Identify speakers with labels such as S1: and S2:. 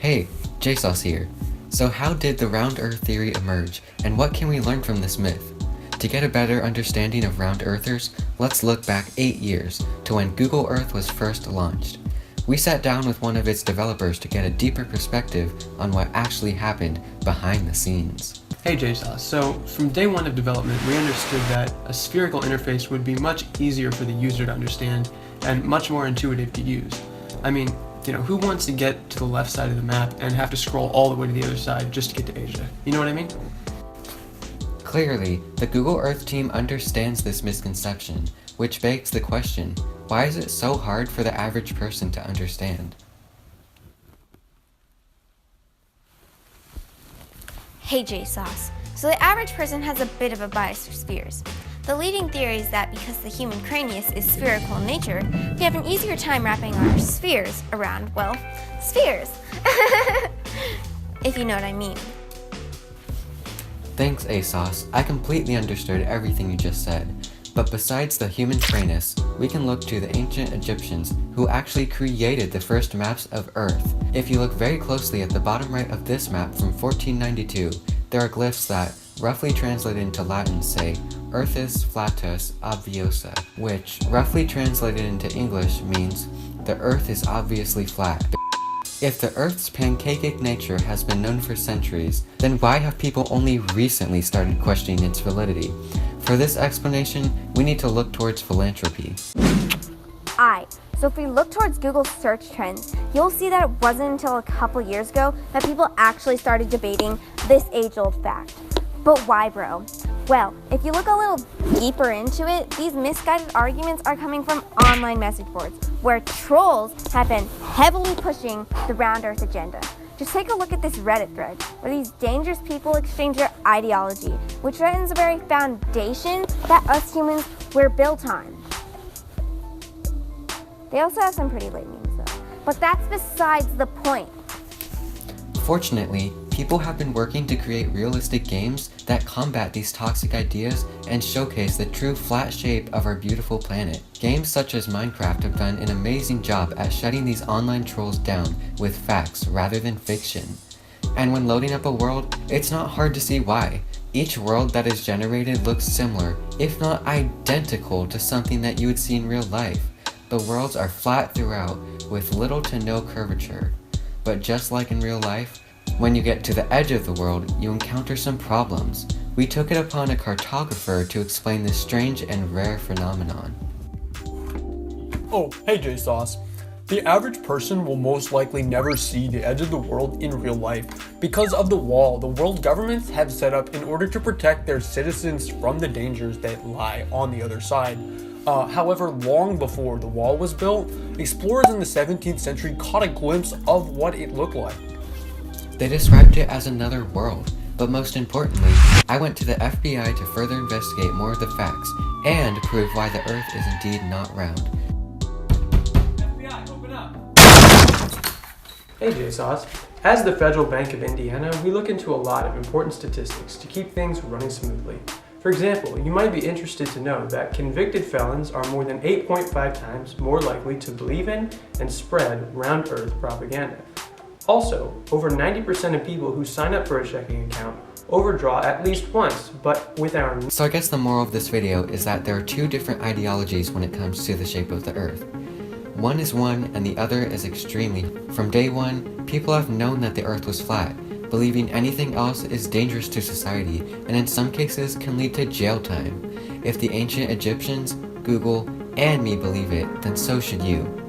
S1: Hey, JSauce here. So how did the round earth theory emerge, and what can we learn from this myth? To get a better understanding of round earthers, let's look back 8 years to when Google Earth was first launched. We sat down with one of its developers to get a deeper perspective on what actually happened behind the scenes.
S2: Hey JSauce, so from day one of development, we understood that a spherical interface would be much easier for the user to understand and much more intuitive to use. I mean, who wants to get to the left side of the map and have to scroll all the way to the other side just to get to Asia? You know what I mean?
S1: Clearly, the Google Earth team understands this misconception, which begs the question, why is it so hard for the average person to understand?
S3: Hey JSauce. So the average person has a bit of a bias for spheres. The leading theory is that because the human cranius is spherical in nature, we have an easier time wrapping our spheres around, well, spheres. If you know what I mean.
S1: Thanks, ASOS. I completely understood everything you just said. But besides the human cranius, we can look to the ancient Egyptians who actually created the first maps of Earth. If you look very closely at the bottom right of this map from 1492, there are glyphs that, roughly translated into Latin, say Earthis flatus obviosa, which, roughly translated into English, means the Earth is obviously flat. If the Earth's pancake nature has been known for centuries, then why have people only recently started questioning its validity? For this explanation, we need to look towards philanthropy.
S3: So if we look towards Google's search trends, you'll see that it wasn't until a couple years ago that people actually started debating this age-old fact. But why, bro? Well, if you look a little deeper into it, these misguided arguments are coming from online message boards, where trolls have been heavily pushing the round earth agenda. Just take a look at this Reddit thread, where these dangerous people exchange their ideology, which threatens the very foundation that us humans were built on. They also have some pretty lame memes though, but that's besides the point.
S1: Fortunately, people have been working to create realistic games that combat these toxic ideas and showcase the true flat shape of our beautiful planet. Games such as Minecraft have done an amazing job at shutting these online trolls down with facts rather than fiction. And when loading up a world, it's not hard to see why. Each world that is generated looks similar, if not identical, to something that you would see in real life. The worlds are flat throughout, with little to no curvature. But just like in real life, when you get to the edge of the world, you encounter some problems. We took it upon a cartographer to explain this strange and rare phenomenon.
S4: Oh, hey JSauce. The average person will most likely never see the edge of the world in real life because of the wall the world governments have set up in order to protect their citizens from the dangers that lie on the other side. However, long before the wall was built, explorers in the 17th century caught a glimpse of what it looked like.
S1: They described it as another world, but most importantly, I went to the FBI to further investigate more of the facts and prove why the Earth is indeed not round.
S2: FBI, open up! Hey JSauce. As the Federal Bank of Indiana, we look into a lot of important statistics to keep things running smoothly. For example, you might be interested to know that convicted felons are more than 8.5 times more likely to believe in and spread round earth propaganda. Also, over 90% of people who sign up for a checking account overdraw at least once, but with our...
S1: So I guess the moral of this video is that there are two different ideologies when it comes to the shape of the Earth. One is one and the other is extremely. From day one, people have known that the Earth was flat. Believing anything else is dangerous to society, and in some cases can lead to jail time. If the ancient Egyptians, Google, and me believe it, then so should you.